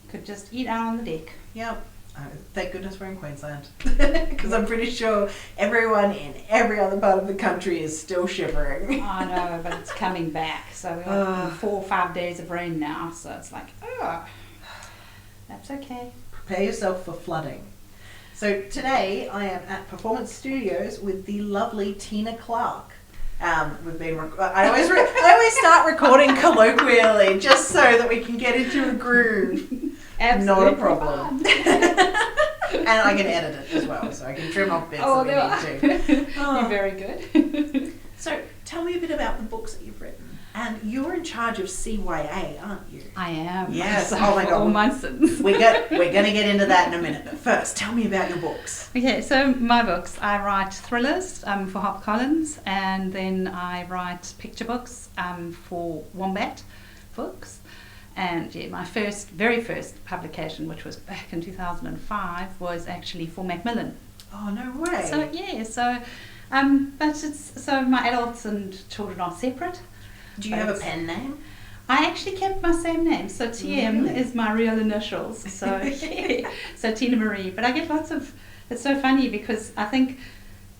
could just eat out on the deck. Yep. Thank goodness we're in Queensland, because I'm pretty sure everyone in every other part of the country is still shivering. I know, but it's coming back. So we've got 4 or 5 days of rain now, so it's like, that's okay. Prepare yourself for flooding. So today I am at Performance Studios with the lovely Tina Clark. We've been. I always start recording colloquially just so that we can get into a groove. Absolutely. Not a problem. And I can edit it as well, so I can trim off bits that we need to. You're very good. So tell me a bit about the books that you've written. And you're in charge of CYA, aren't you? I am. Yes. So Oh my God. all my sins. We're going to get into that in a minute. But first, tell me about your books. Okay, so my books, I write thrillers for HarperCollins, and then I write picture books for Wombat Books. And yeah, my very first publication, which was back in 2005, was actually for Macmillan. Oh, no way. So yeah, but my adults and children are separate. Do you have a pen name? I actually kept my same name, so TM Really? is my real initials. So yeah, so Tina Marie. But I get lots of. It's so funny because I think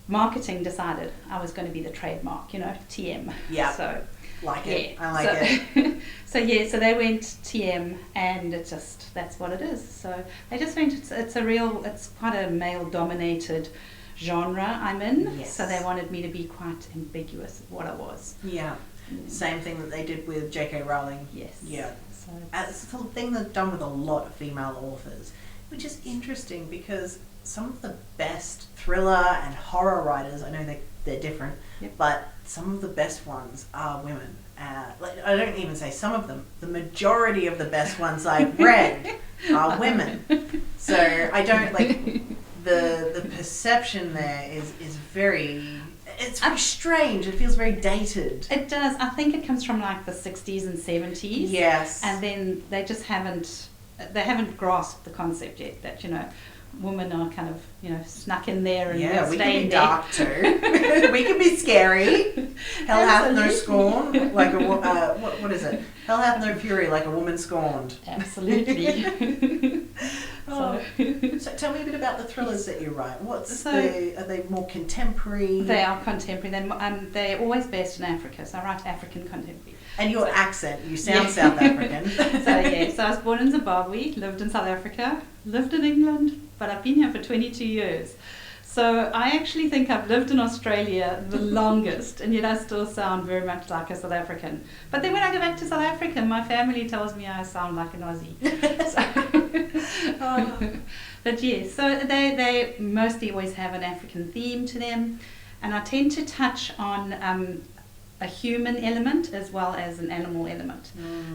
marketing decided I was going to be the trademark, TM. Yeah. So. Like it. Yeah. I like it. So they went TM, and that's what it is. So they just went. It's quite a male-dominated genre I'm in. Yes. So they wanted me to be quite ambiguous of what I was. Yeah. Same thing that they did with J.K. Rowling. Yes. Yeah. So It's a thing that's done with a lot of female authors, which is interesting because some of the best thriller and horror writers, I know they're different, Yep. but some of the best ones are women. I don't even say some of them. The majority of the best ones I've read are women. So I don't the perception there is very. It's very strange. It feels very dated. It does. I think it comes from like the 60s and 70s. Yes. And then they just haven't grasped the concept yet that, women are kind of, snuck in there and yeah, we can staying be there. dark too. We can be scary. Hell hath no scorn, like a what is it? Hell hath no fury, like a woman scorned. Absolutely. So tell me a bit about the thrillers that you write. Are they more contemporary? They are contemporary. They're always based in Africa, so I write African contemporary. And your accent, you sound South African. So I was born in Zimbabwe, lived in South Africa, lived in England, but I've been here for 22 years. So I actually think I've lived in Australia the longest, and yet I still sound very much like a South African. But then when I go back to South Africa, my family tells me I sound like an Aussie. But yeah, so they mostly always have an African theme to them, and I tend to touch on a human element as well as an animal element.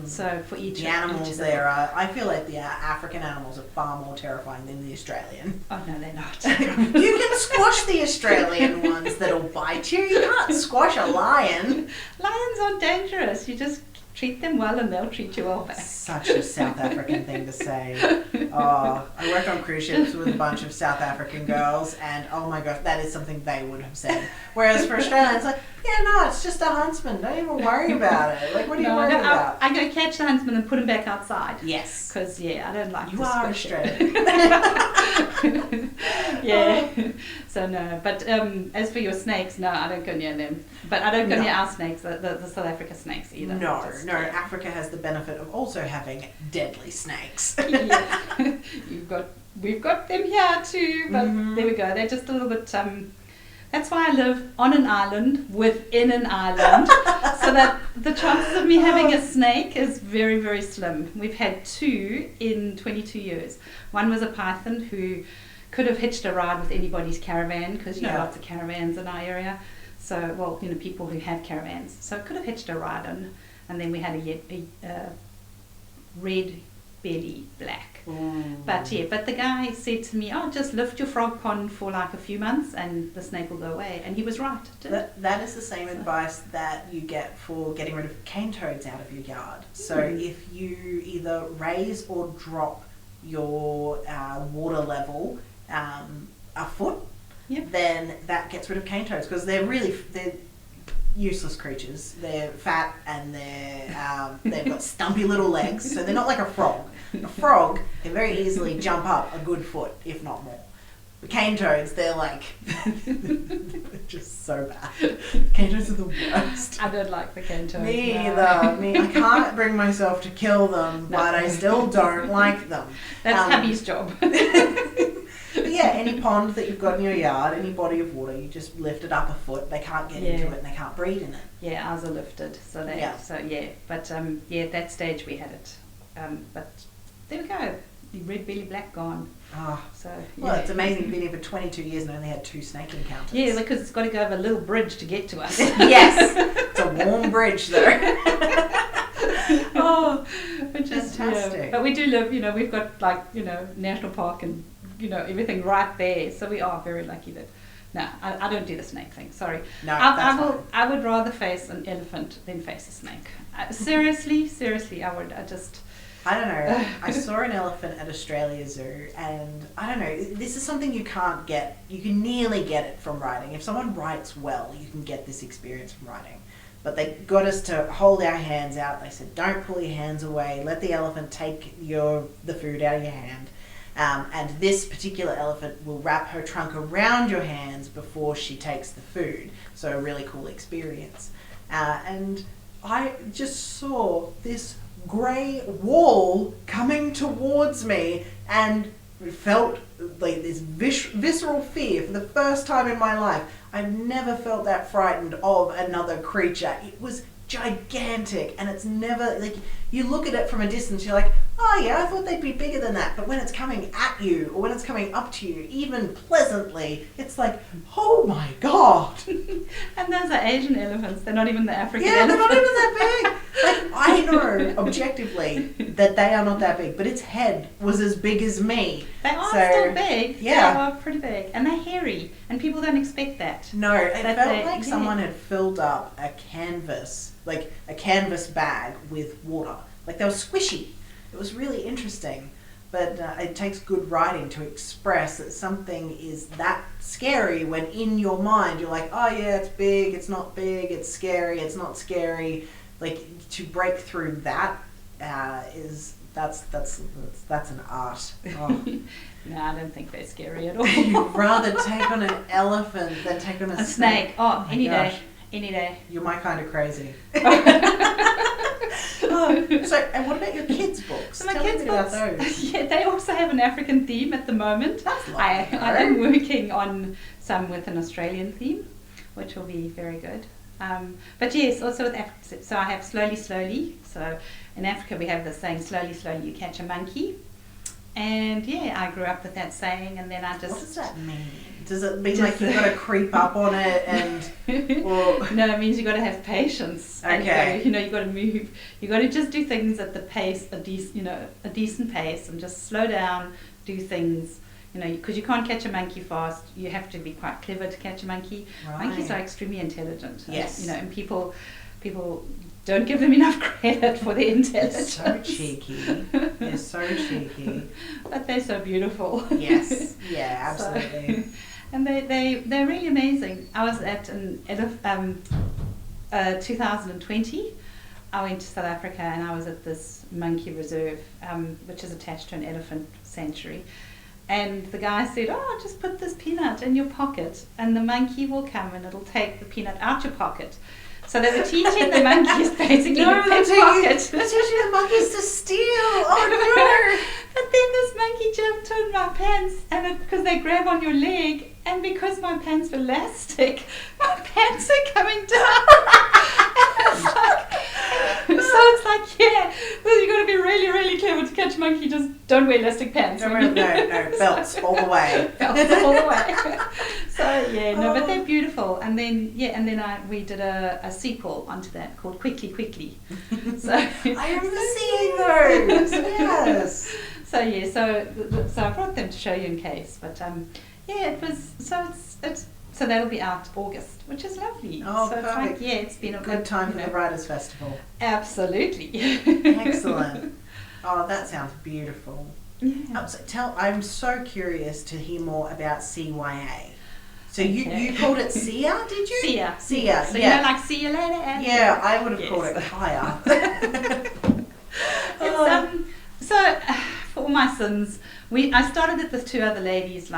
So for each the animals there are, I feel like the African animals are far more terrifying than the Australian. Oh no, they're not. You can squash the Australian ones that'll bite you. You can't squash a lion. Lions aren't dangerous. You just treat them well and they'll treat you well back. Such a South African thing to say. Oh, I worked on cruise ships with a bunch of South African girls, and oh my gosh, that is something they would have said. Whereas for Australians, it's just a huntsman. Don't even worry about it. Like, what are you worried about? I go catch the huntsman and put him back outside. Yes. Because, I don't like you to are squish Australian. Yeah. So, no. But as for your snakes, no, I don't go near them. But I don't go near our snakes, the South Africa snakes either. No. Africa has the benefit of also having deadly snakes. Yeah. We've got them here too, but there we go. They're just a little bit. That's why I live on an island within an island, so that the chances of me having a snake is very, very slim. We've had 2 in 22 years. One was a python who could have hitched a ride with anybody's caravan, because lots of caravans in our area. So, people who have caravans. So it could have hitched a ride in. And then we had a red belly black. But the guy said to me, just lift your frog pond for like a few months and the snake will go away. And he was right. That is the same advice that you get for getting rid of cane toads out of your yard. So if you either raise or drop your water level a foot, then that gets rid of cane toads, because they're useless creatures. They're fat and they've got stumpy little legs, so they're not like a frog. A frog can very easily jump up a good foot, if not more. The cane toads, they're like, they're just so bad. Cane toads are the worst. I don't like the cane toads. Me either. I can't bring myself to kill them, but I still don't like them. That's hubby's job. But yeah, any pond that you've got in your yard, any body of water, you just lift it up a foot. They can't get into it and they can't breed in it. Yeah, ours are lifted. So they, But at that stage we had it. But there we go. The red belly black gone. Oh. So Well, it's amazing. You've been here for 22 years and only had 2 snake encounters. Yeah, because it's got to go over a little bridge to get to us. Yes, it's a warm bridge though. Oh, which is fantastic. But we do live. We've got national park and everything right there. So we are very lucky that. No, I don't do the snake thing. Sorry. No, I would rather face an elephant than face a snake. Seriously, I would. I don't know. I saw an elephant at Australia Zoo, and I don't know. This is something you can't get. You can nearly get it from writing. If someone writes well, you can get this experience from writing. But they got us to hold our hands out. They said, "Don't pull your hands away. Let the elephant take the food out of your hand." And this particular elephant will wrap her trunk around your hands before she takes the food. So a really cool experience. And I just saw this grey wall coming towards me and felt like this visceral fear for the first time in my life. I've never felt that frightened of another creature. It was gigantic, and it's never, like, you look at it from a distance, you're like, oh yeah, I thought they'd be bigger than that. But when it's coming at you, or when it's coming up to you, even pleasantly, it's like, oh my God. And those are Asian elephants. They're not even the African Yeah, elephants. they're not even that big. Like, I know objectively that they are not that big, but its head was as big as me. They are still big. Yeah. They are pretty big. And they're hairy. And people don't expect that. No, it felt like someone had filled up a canvas bag with water. Like, they were squishy. It was really interesting. But it takes good writing to express that something is that scary when in your mind you're like, oh yeah, it's big, it's not big, it's scary, it's not scary. Like, to break through that that's an art. Oh. No, I don't think they're scary at all. You'd rather take on an elephant than take on a snake. Oh, any day. You're my kind of crazy. And what about your kids' books? So my Tell kids' me books, about those. Yeah, they also have an African theme at the moment. That's lovely. I am working on some with an Australian theme, which will be very good. But yes, also with Africa. So I have slowly. So in Africa we have the saying, slowly you catch a monkey. And yeah, I grew up with that saying, and then I just... What does that mean? Does it mean like you've got to creep up on it and... Or... No, it means you've got to have patience. Okay. And you've got to move. You've got to just do things at the pace, a decent pace, and just slow down, do things, because you can't catch a monkey fast. You have to be quite clever to catch a monkey. Right. Monkeys are extremely intelligent. Yes. And people don't give them enough credit for their intelligence. So cheeky. They're so cheeky. But they're so beautiful. Yes. Yeah, absolutely. And they're really amazing. I was at 2020. I went to South Africa and I was at this monkey reserve, which is attached to an elephant sanctuary. And the guy said, oh, just put this peanut in your pocket and the monkey will come and it'll take the peanut out your pocket. So they were teaching the monkeys basically to pickpocket. They're teaching the monkeys to steal. Oh no! But then this monkey jumped on my pants, and because they grab on your leg, and because my pants were elastic, my pants are coming down. So it's like, yeah, well, you got to be really, really clever to catch a monkey. Just don't wear elastic pants. No, belts all the way. Belts all the way. So yeah, no, but they're beautiful. And then we did a sequel onto that called Quickly. So I remember seeing those. Yes. So yeah, so I brought them to show you in case. But yeah, it was so that'll be out August, which is lovely. Oh, so perfect. it's like, yeah, it's been a good time for the Writers' Festival. Absolutely. Excellent. Oh, that sounds beautiful. Yeah. I'm so curious to hear more about CYA. So you called it CYA, did you? CYA. So like see you later. Andy. Yeah, I would have called it Kaya. So all my sins. I started it with 2 other ladies,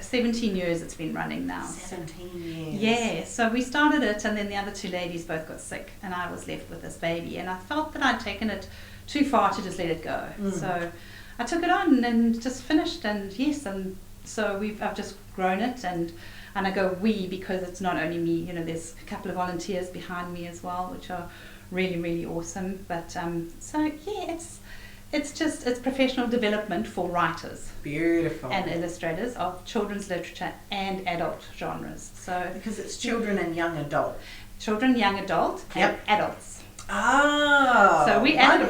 17 years it's been running now. 17 years. Yeah, so we started it, and then the other 2 ladies both got sick, and I was left with this baby, and I felt that I'd taken it too far to just let it go. So I took it on and just finished, and yes, and so I've just grown it, and I go we because it's not only me. There's a couple of volunteers behind me as well, which are really, really awesome. But so yeah, it's professional development for writers. Beautiful. And illustrators of children's literature and adult genres. So because it's children and young adult. Children, young adult, and adults. Oh, so we added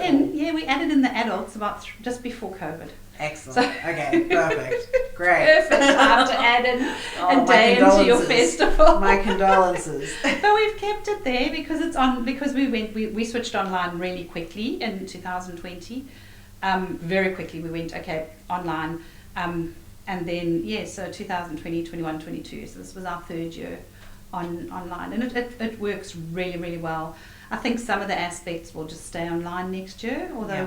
in the adults about just before COVID. Excellent. Okay, perfect. Great. Perfect time to add in a day into your festival. My condolences. But we've kept it there because it's on. Because we switched online really quickly in 2020. Very quickly we went online, and then so 2020, 21, 22. So this was our 3rd year online, and it works really, really well. I think some of the aspects will just stay online next year, although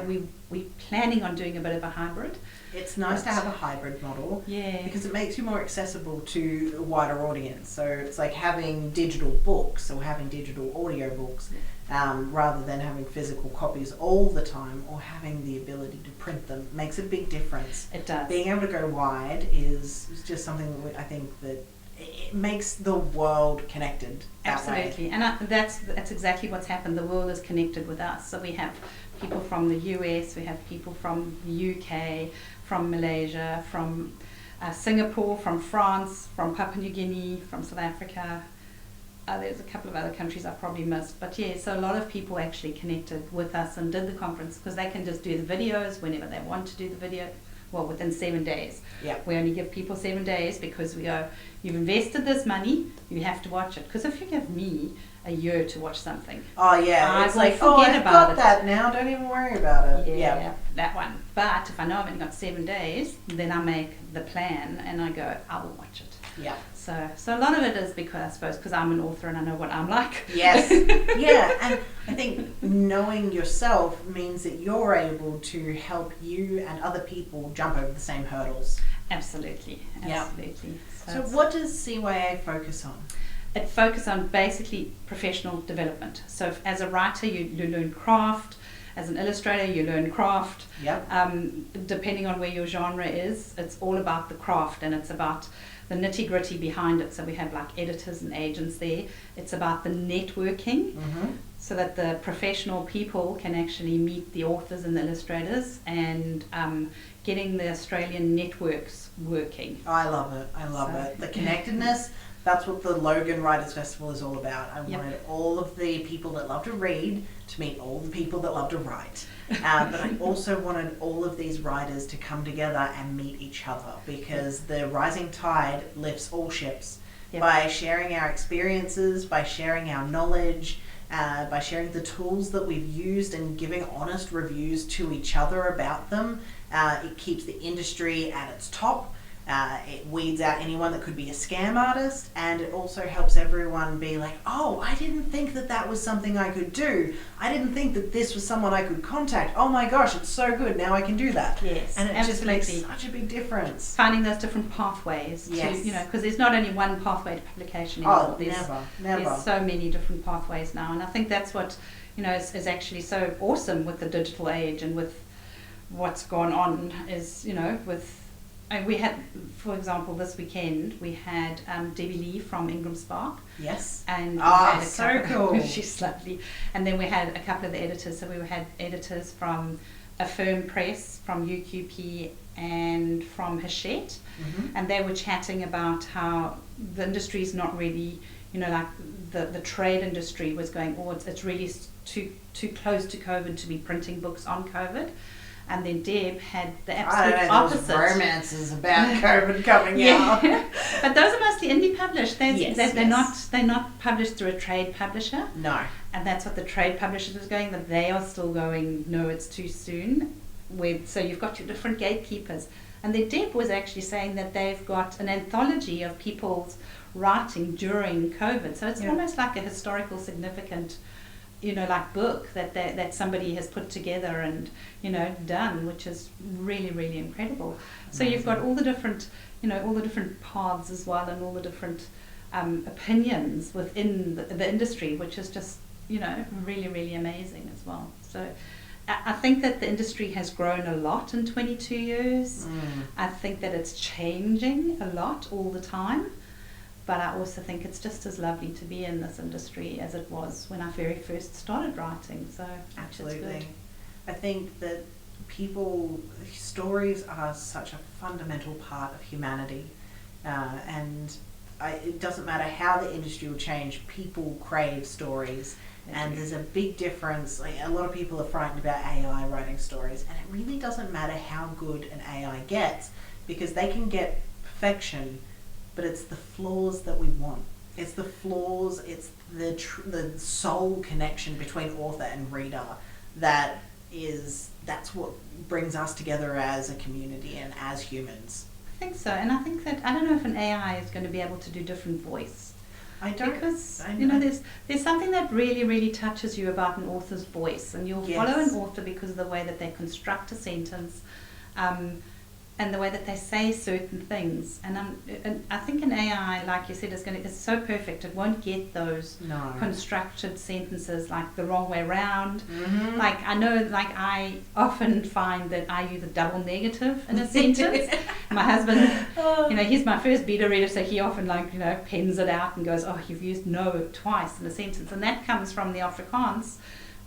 we're planning on doing a bit of a hybrid. It's nice to have a hybrid model, because it makes you more accessible to a wider audience. So it's like having digital books or having digital audio books, rather than having physical copies all the time, or having the ability to print them makes a big difference. It does. Being able to go wide is just something that I think that it makes the world connected. Absolutely, and that's exactly what's happened. The world is connected with us. So we have people from the US, we have people from the UK, from Malaysia, from Singapore, from France, from Papua New Guinea, from South Africa. There's a couple of other countries I probably missed, but so a lot of people actually connected with us and did the conference because they can just do the videos whenever they want to do the video. Well, within 7 days. Yeah. We only give people 7 days because we go, you've invested this money, you have to watch it. Because if you give me a year to watch something, it's like, forget I've about got that now, don't even worry about it. Yeah, that one. But if I know I've only got 7 days, then I make the plan and I go, I will watch it. Yeah. So a lot of it is because I'm an author and I know what I'm like. Yes. Yeah, and I think knowing yourself means that you're able to help you and other people jump over the same hurdles. Absolutely. So what does CYA focus on? It focuses on basically professional development. So as a writer, you learn craft. As an illustrator, you learn craft. Yep. Depending on where your genre is, it's all about the craft, and it's about the nitty-gritty behind it. So we have editors and agents there. It's about the networking, so that the professional people can actually meet the authors and the illustrators, and getting the Australian networks working. I love it. The connectedness, that's what the Logan Writers Festival is all about. I wanted all of the people that love to read to meet all the people that love to write. But I also wanted all of these writers to come together and meet each other, because the rising tide lifts all ships. By sharing our experiences, by sharing our knowledge, by sharing the tools that we've used and giving honest reviews to each other about them. It keeps the industry at its top. It weeds out anyone that could be a scam artist, and it also helps everyone be like, oh, I didn't think that was something I could do. I didn't think that this was someone I could contact. Oh my gosh, it's so good. Now I can do that. Yes, and it absolutely. just makes such a big difference. Finding those different pathways. Yes. Because there's not only one pathway to publication anymore. Never. There's so many different pathways now, and I think that's what is actually so awesome with the digital age and with what's gone on is and we had, for example, this weekend we had Debbie Lee from Ingram Spark. Yes. And so cool. She's lovely. And then we had a couple of the editors. So we had editors from Affirm Press, from UQP, and from Hachette. And they were chatting about how the industry is not really, the trade industry was going, it's really too close to COVID to be printing books on COVID. And then Deb had the absolute opposite. Those romances about COVID coming out. But those are mostly indie published. They're not published through a trade publisher. No. And that's what the trade publishers was going, but they are still going, no, it's too soon. So you've got your different gatekeepers. And then Deb was actually saying that they've got an anthology of people's writing during COVID. So it's almost like a historical significant like book that somebody has put together and, done, which is really, really incredible. So you've got all the different, all the different paths as well, and all the different opinions within the industry, which is just, really, really amazing as well. So I think that the industry has grown a lot in 22 years. I think that it's changing a lot all the time. But I also think it's just as lovely to be in this industry as it was when I very first started writing. So absolutely, it's good. I think that stories are such a fundamental part of humanity, and it doesn't matter how the industry will change. People crave stories, and there's a big difference. Like, a lot of people are frightened about AI writing stories, and it really doesn't matter how good an AI gets, because they can get perfection. But it's the flaws that we want. It's the flaws, it's the soul connection between author and reader that's what brings us together as a community and as humans. I think so, and I think that, I don't know if an AI is going to be able to do different voice. I don't. Because, there's something that really, really touches you about an author's voice, and you'll follow an author because of the way that they construct a sentence, and the way that they say certain things, and I think an AI, like you said, is so perfect. It won't get those constructed sentences like the wrong way around. Mm-hmm. Like, I know, like, I often find that I use a double negative in a sentence. My husband, he's my first beta reader, so he often pens it out and goes, "Oh, you've used no twice in a sentence," and that comes from the Afrikaans.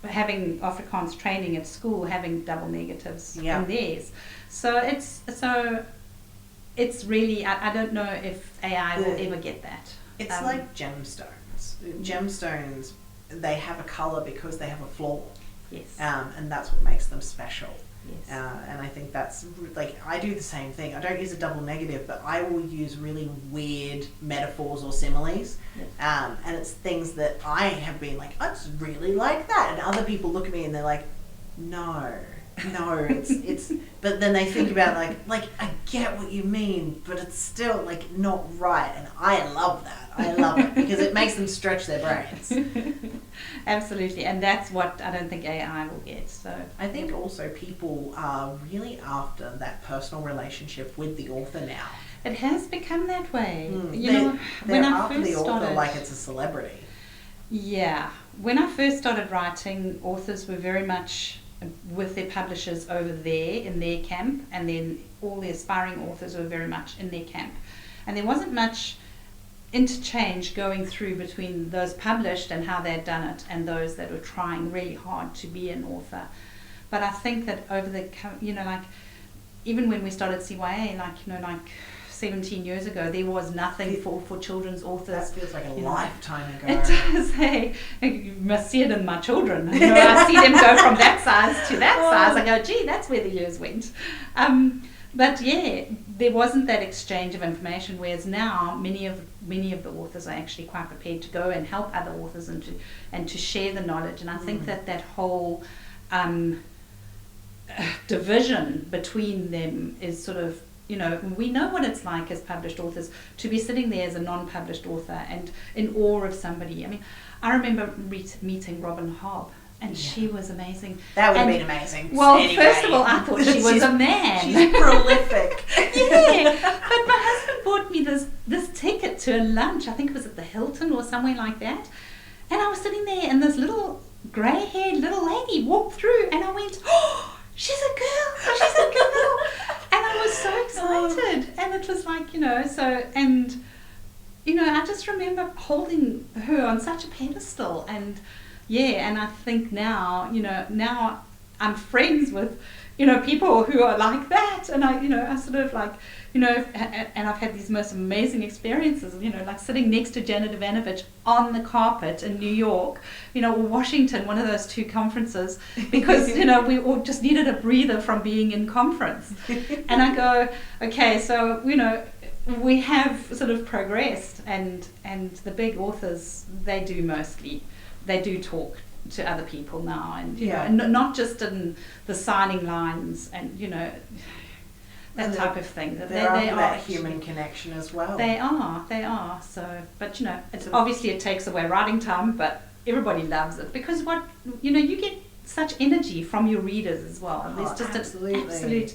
Having Afrikaans training at school, having double negatives in theirs. So it's really, I don't know if AI will ever get that. It's like gemstones. Gemstones, they have a colour because they have a flaw. Yes. And that's what makes them special. Yes. And I think that's, like, I do the same thing. I don't use a double negative, but I will use really weird metaphors or similes. Yes. And it's things that I have been like, I just really like that. And other people look at me and they're like, no, it's, but then they think about like, I get what you mean, but it's still like not right. And I love that. I love it because it makes them stretch their brains. Absolutely, and that's what I don't think AI will get. So I think also people are really after that personal relationship with the author now. It has become that way. They're when I after first the author started, like it's a celebrity. Yeah, when I first started writing, authors were very much with their publishers over there in their camp, and then all the aspiring authors were very much in their camp, and there wasn't much interchange going through between those published and how they'd done it and those that were trying really hard to be an author. But I think that over the, like, even when we started CYA, like 17 years ago, there was nothing for children's authors. That feels like a lifetime ago. It does. Hey, you must see it in my children. I see them go from that size to that size. I go, gee, that's where the years went. But yeah, there wasn't that exchange of information, whereas now many of the authors are actually quite prepared to go and help other authors and to share the knowledge. And I think that whole division between them is sort of, we know what it's like as published authors to be sitting there as a non-published author and in awe of somebody. I mean, I remember meeting Robin Hobb. And she was amazing. That would have been amazing. Well, anyway, first of all, I thought she was a man. She's prolific. Yeah, but my husband bought me this ticket to a lunch. I think it was at the Hilton or somewhere like that. And I was sitting there, and this little grey-haired little lady walked through, and I went, "Oh, she's a girl! She's a girl!" And I was so excited. And it was like, I just remember holding her on such a pedestal. And yeah, and I think now, now I'm friends with, people who are like that, and I sort of like, and I've had these most amazing experiences, like sitting next to Janet Ivanovic on the carpet in New York, or Washington, one of those two conferences, because, we all just needed a breather from being in conference. And I go, okay, so, we have sort of progressed, and the big authors, they do talk to other people now, and and not just in the signing lines and that type of thing. They are that human connection as well. They are. So, but it's obviously it takes away writing time, but everybody loves it because you get such energy from your readers as well. Oh, There's just absolutely. an absolute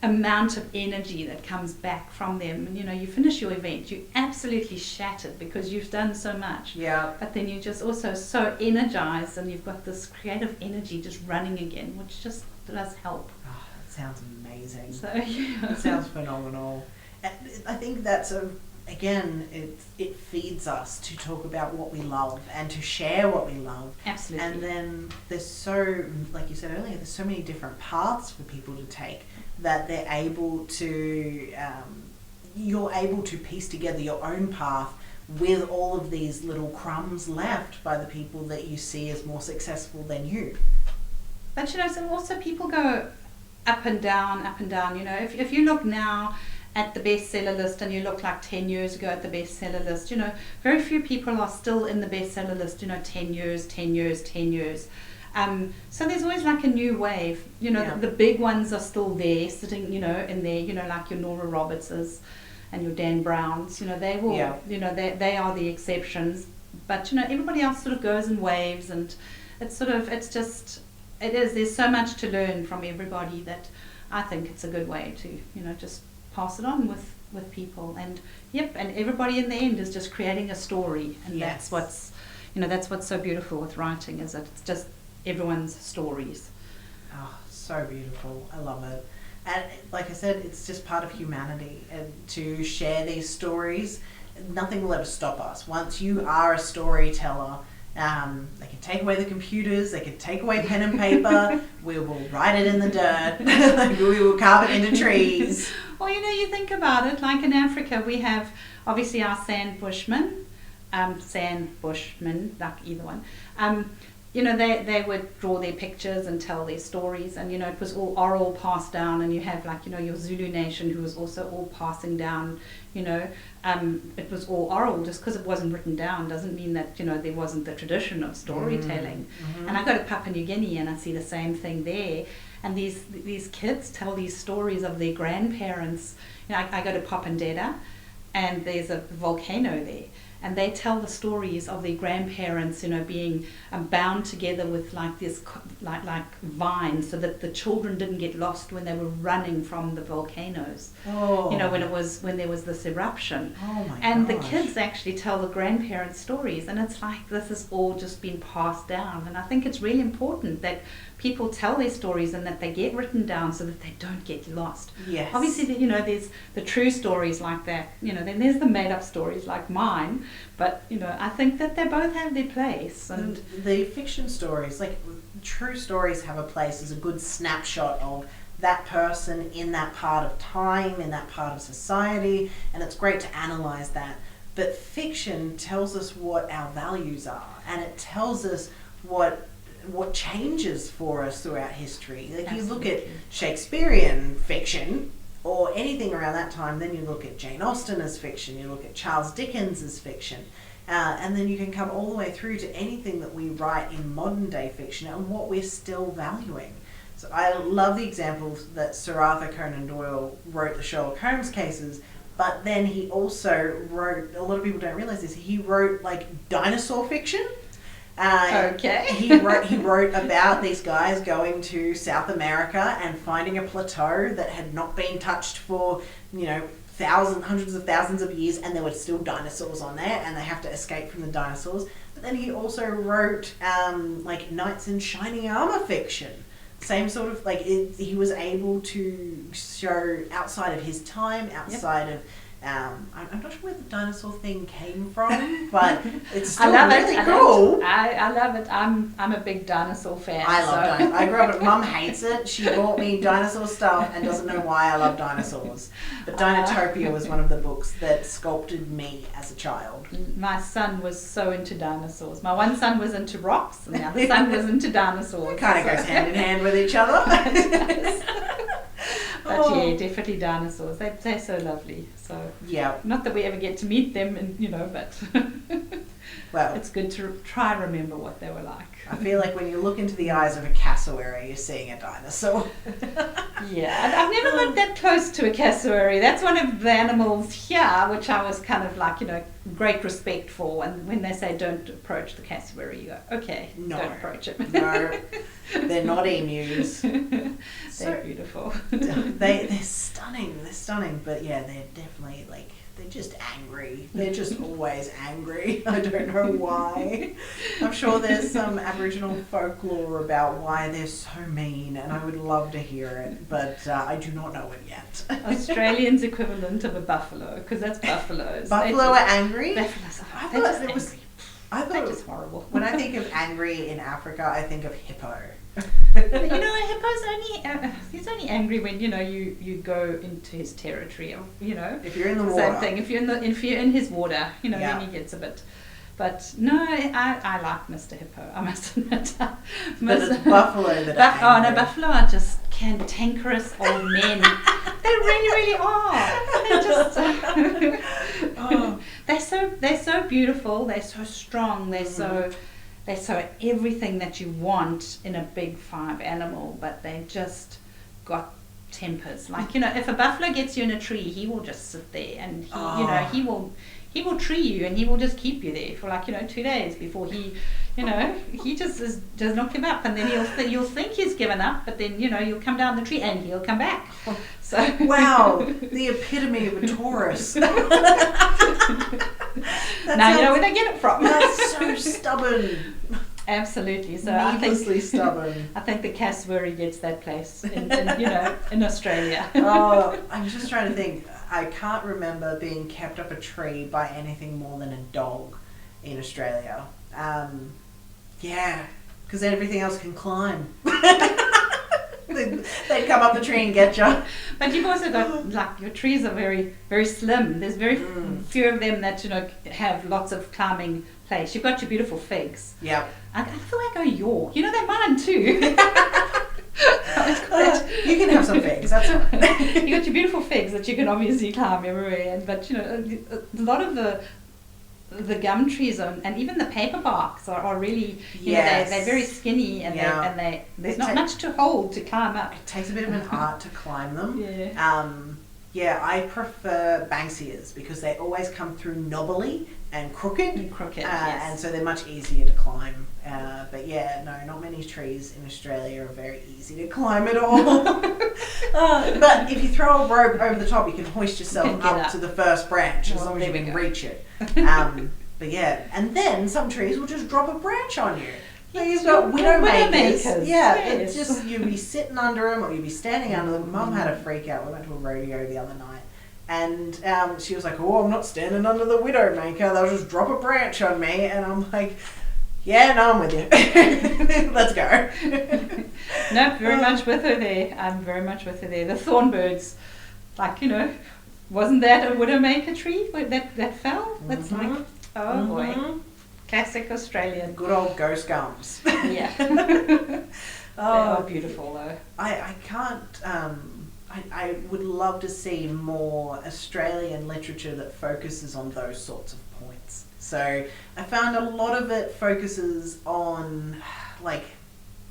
amount of energy that comes back from them. And you finish your event, you're absolutely shattered because you've done so much. Yeah. But then you're just also so energized, and you've got this creative energy just running again, which just does help. Oh, that sounds amazing. So yeah. It sounds phenomenal. And I think that's it feeds us to talk about what we love and to share what we love. Absolutely. And then there's so, like you said earlier, there's so many different paths for people to take that they're able to, you're able to piece together your own path with all of these little crumbs left by the people that you see as more successful than you. But so also people go up and down, up and down. If you look now at the bestseller list and you look like 10 years ago at the bestseller list, very few people are still in the bestseller list, 10 years. So there's always like a new wave, the big ones are still there, sitting, in there, like your Nora Robertses and your Dan Browns, they will, they are the exceptions. But, everybody else sort of goes in waves, and there's so much to learn from everybody that I think it's a good way to, just pass it on with people. And and everybody in the end is just creating a story, and that's what's so beautiful with writing, is that it's just everyone's stories. Oh, so beautiful. I love it. And like I said, it's just part of humanity, and to share these stories, nothing will ever stop us. Once you are a storyteller, they can take away the computers, they can take away pen and paper, we will write it in the dirt, we will carve it into trees. Well, you think about it, like in Africa we have obviously our sand bushmen, like either one. They would draw their pictures and tell their stories, and it was all oral, passed down. And you have your Zulu nation, who was also all passing down. It was all oral. Just because it wasn't written down doesn't mean that there wasn't the tradition of storytelling. Mm-hmm. And I go to Papua New Guinea and I see the same thing there. And these kids tell these stories of their grandparents. I go to Papandeda, and there's a volcano there. And they tell the stories of their grandparents, being bound together with this vines, so that the children didn't get lost when they were running from the volcanoes. Oh. When there was this eruption. Oh my And gosh. the kids actually tell the grandparents' stories, and it's like this has all just been passed down. And I think it's really important that people tell their stories and that they get written down so that they don't get lost. Yes. Obviously, there's the true stories like that, then there's the made-up stories like mine, but, I think that they both have their place. And the fiction stories, like true stories, have a place as a good snapshot of that person in that part of time, in that part of society, and it's great to analyse that. But fiction tells us what our values are, and it tells us what changes for us throughout history. Like you look at Shakespearean fiction or anything around that time, then you look at Jane Austen as fiction, you look at Charles Dickens as fiction, and then you can come all the way through to anything that we write in modern day fiction and what we're still valuing. So I love the examples that Sir Arthur Conan Doyle wrote the Sherlock Holmes cases, but then he also wrote, a lot of people don't realise this, he wrote dinosaur fiction. He wrote about these guys going to South America and finding a plateau that had not been touched for, hundreds of thousands of years, and there were still dinosaurs on there, and they have to escape from the dinosaurs. But then he also wrote knights in shining armor fiction. Same sort of he was able to show outside of his time, outside of. I'm not sure where the dinosaur thing came from, but it's still really cool. I love it. I'm a big dinosaur fan. I love dinosaurs. I grew up, Mum hates it. She bought me dinosaur stuff and doesn't know why I love dinosaurs. But Dinotopia was one of the books that sculpted me as a child. My son was so into dinosaurs. My one son was into rocks, and the other son was into dinosaurs. It kind of goes hand in hand with each other. But yeah, definitely dinosaurs. They're so lovely. So yeah, not that we ever get to meet them, and but Well, it's good to try and remember what they were like. I feel like when you look into the eyes of a cassowary, you're seeing a dinosaur. Yeah, I've never looked that close to a cassowary. That's one of the animals here, which I was kind of like, great respect for. And when they say don't approach the cassowary, you go, okay, No. don't approach it. No, they're not emus. They're beautiful. They're stunning, but yeah, they're definitely they're just angry. They're just always angry. I don't know why. I'm sure there's some Aboriginal folklore about why they're so mean, and I would love to hear it, but I do not know it yet. Australian's equivalent of a buffalo, because that's buffaloes. Buffalo are angry? Buffaloes I they're thought just it was. angry. I They're thought just horrible. when I think of angry in Africa, I think of hippo. A hippo's only he's only angry when you go into his territory. If you're in the water. Same thing. If you're in his water, then he gets a bit. But no, I like Mr. Hippo. I must admit. But it's buffalo that are angry. No, buffalo are just cantankerous old men. They really are. They're just. They're so beautiful. They're so strong. They're so everything that you want in a big 5 animal, but they just got tempers. Like, if a buffalo gets you in a tree, he will just sit there and he will tree you, and he will just keep you there for 2 days before he just does not give up, and then you'll think he's given up, but then you'll come down the tree and he'll come back. So wow, the epitome of a Taurus. Now you know where they get it from. That's so stubborn. Absolutely. So needlessly stubborn. I think the cassowary gets that place in Australia. Oh, I'm just trying to think. I can't remember being kept up a tree by anything more than a dog in Australia. Yeah, because everything else can climb. They'd come up the tree and get you. But you've also got, your trees are very, very slim. There's very few of them that, have lots of climbing place. You've got your beautiful figs. Yep. I feel like York. They're mine too. You can have some figs, that's fine. You got your beautiful figs that you can obviously climb everywhere, but a lot of the gum trees and even the paper barks are really they're very skinny, and there's not much to hold to climb up. It takes a bit of an art to climb them. Yeah. I prefer Banksias because they always come through knobbly and crooked. Yes. And so they're much easier to climb. But yeah, no, not many trees in Australia are very easy to climb at all. But if you throw a rope over the top, you can hoist yourself up to the first branch as long as you can reach it. But yeah, and then some trees will just drop a branch on you. So you've got widowmakers. Yeah, yes. It's just you'll be sitting under them or you'll be standing under them. Mum had a freak out. We went to a rodeo the other night. And she was like, oh, I'm not standing under the widowmaker. They'll just drop a branch on me. And I'm like, yeah, no, I'm with you. Let's go. No, very much with her there. I'm very much with her there. The thornbirds, wasn't that a widowmaker tree that fell? That's boy. Classic Australian. Good old ghost gums. Yeah. They are beautiful though. I can't... I would love to see more Australian literature that focuses on those sorts of points. So I found a lot of it focuses on, I'm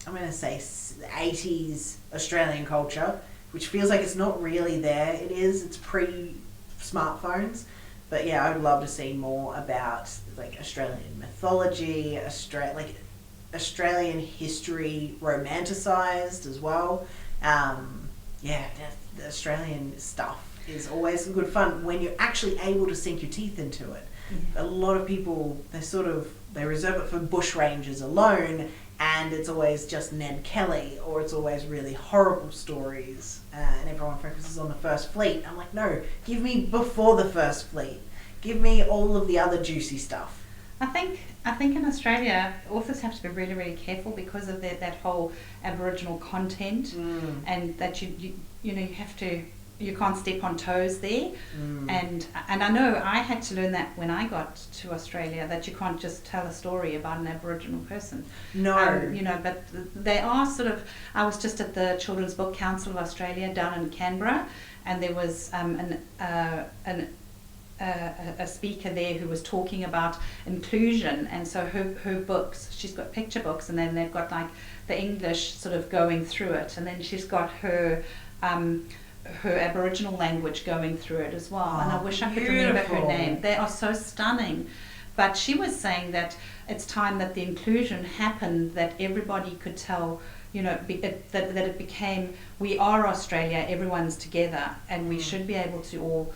going to say 80s Australian culture, which feels like it's not really there. It is. It's pre-smartphones. But yeah, I would love to see more about Australian mythology, Australian history romanticised as well. The Australian stuff is always good fun when you're actually able to sink your teeth into it. A lot of people, they reserve it for bushrangers alone, and it's always just Ned Kelly, or it's always really horrible stories, and everyone focuses on the First Fleet. I'm like, no, give me before the First Fleet. Give me all of the other juicy stuff. I think in Australia, authors have to be really, really careful because of that whole Aboriginal content, and that you can't step on toes there. And I know I had to learn that when I got to Australia, that you can't just tell a story about an Aboriginal person. No. But they are I was just at the Children's Book Council of Australia down in Canberra, and there was a speaker there who was talking about inclusion, and so her books, she's got picture books, and then they've got like the English sort of going through it, and then she's got her Aboriginal language going through it as well. And I wish I could remember her name. They are so stunning. But she was saying that it's time that the inclusion happened, that everybody could tell, that it became, we are Australia, everyone's together, and we should be able to all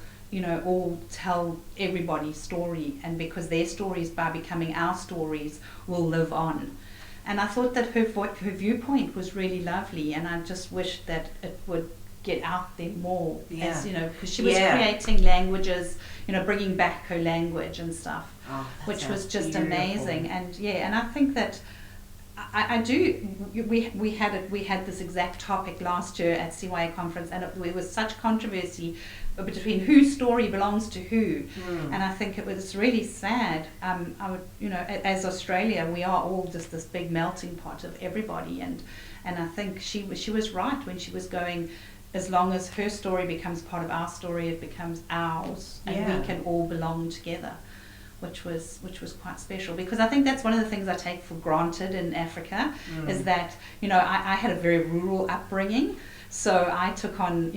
tell everybody's story, and because their stories, by becoming our stories, will live on. And I thought that her viewpoint was really lovely, and I just wish that it would get out there more, as because she was creating languages, bringing back her language and stuff, which was just amazing. And I think that we had this exact topic last year at CYA Conference, and it was such controversy between whose story belongs to who, and I think it was really sad. As Australia, we are all just this big melting pot of everybody, and I think she was right when she was going, as long as her story becomes part of our story, it becomes ours, and we can all belong together, which was quite special, because I think that's one of the things I take for granted in Africa, is that I had a very rural upbringing, so I took on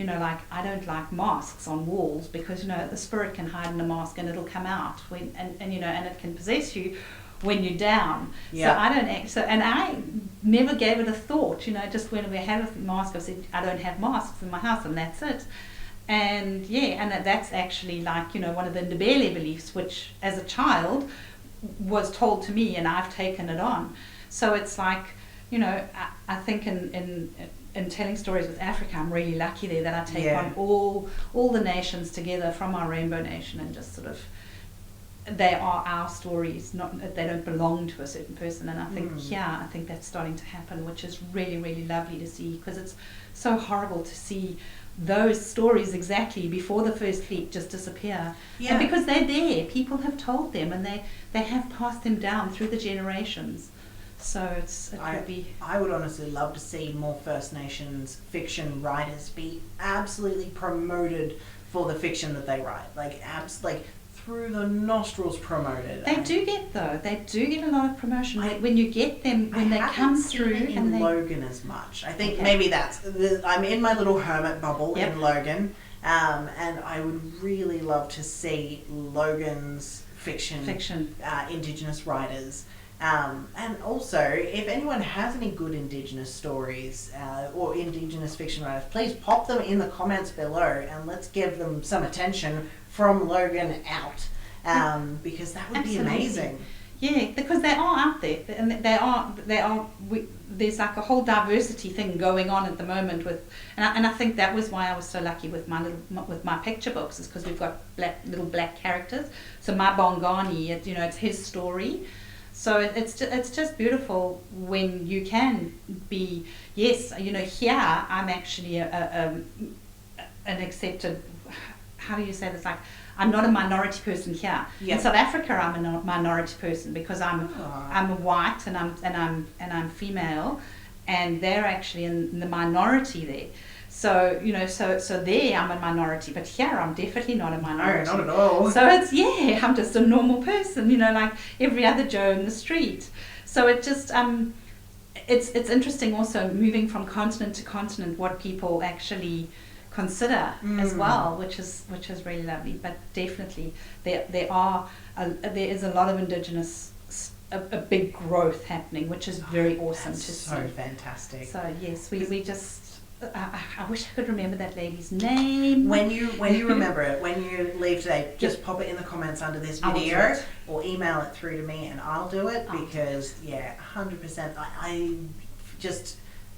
I don't like masks on walls, because the spirit can hide in a mask and it'll come out and it can possess you when you're down. So I don't and I never gave it a thought. Just when we have a mask, I said I don't have masks in my house, and that's it. And that's actually one of the Ndebele beliefs, which as a child was told to me, and I've taken it on. So it's like, I think in telling stories with Africa, I'm really lucky there that I take on all the nations together from our Rainbow Nation, and just sort of, they are our stories, they don't belong to a certain person. And I think I think that's starting to happen, which is really, really lovely to see, because it's so horrible to see those stories exactly before the first fleet just disappear. And because they're there, people have told them, and they have passed them down through the generations. So I would honestly love to see more First Nations fiction writers be absolutely promoted for the fiction that they write, through the nostrils promoted. They do get a lot of promotion when you get them, when they come through. In Logan as much. I think maybe I'm in my little hermit bubble in Logan, and I would really love to see Logan's fiction. Indigenous writers. And also, if anyone has any good Indigenous stories or Indigenous fiction writers, please pop them in the comments below, and let's give them some attention from Logan out, because that would be amazing. Yeah, because they are out there, and there's like a whole diversity thing going on at the moment and I think that was why I was so lucky with my picture books, is because we've got little black characters. So my Bongani, it's his story. So it's just beautiful when you can be, here I'm actually an accepted, how do you say this, I'm not a minority person here. In South Africa, I'm a minority person, because I'm a white and I'm female, and they're actually in the minority there. So so there I'm a minority, but here I'm definitely not a minority. No, not at all. So it's I'm just a normal person, like every other Joe in the street. So it just it's interesting also, moving from continent to continent, what people actually consider as well, which is really lovely. But definitely there is a lot of Indigenous, a big growth happening, which is very awesome to see. So fantastic. So yes, we just. I wish I could remember that lady's name. When you remember it, when you leave today, just pop it in the comments under this video, or email it through to me, and I'll do it, because 100%.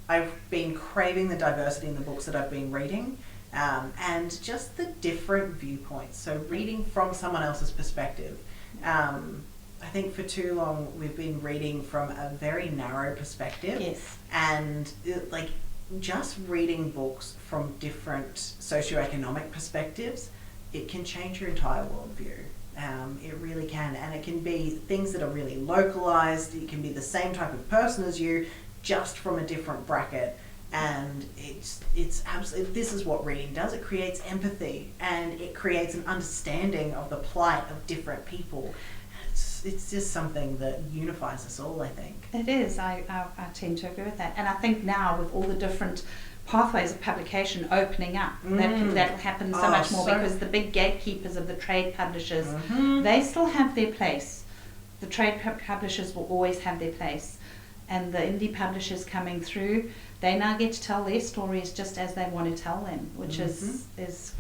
I've been craving the diversity in the books that I've been reading, and just the different viewpoints. So reading from someone else's perspective. I think for too long we've been reading from a very narrow perspective. Yes. And just reading books from different socioeconomic perspectives, it can change your entire worldview. It really can, and it can be things that are really localized. It can be the same type of person as you, just from a different bracket. And it's absolutely, this is what reading does. It creates empathy, and it creates an understanding of the plight of different people. It's just something that unifies us all, I think. It is. I tend to agree with that. And I think now with all the different pathways of publication opening up, that will happen so much more, because the big gatekeepers of the trade publishers, they still have their place. The trade publishers will always have their place. And the indie publishers coming through, they now get to tell their stories just as they want to tell them, which is